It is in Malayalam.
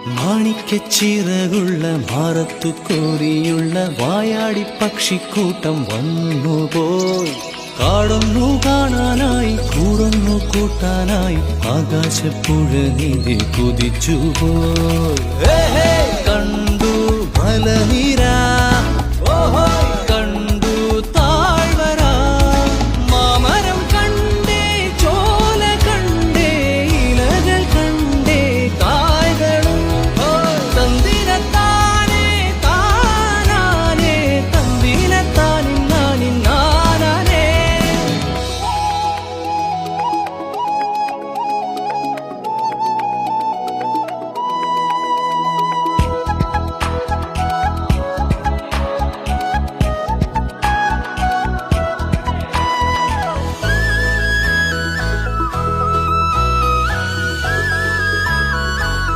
മാണിക്കച്ചിറകുള്ള മാറത്തു കോരിയുള്ള വായാടി പക്ഷിക്കൂട്ടം വന്നുപോയി. കാടൊന്നു കാണാനായി കൂടൊന്നു കൂട്ടാനായി ആകാശപ്പുഴനിധി കുതിച്ചുപോയി. കണ്ടു മലനിര ഓഹോ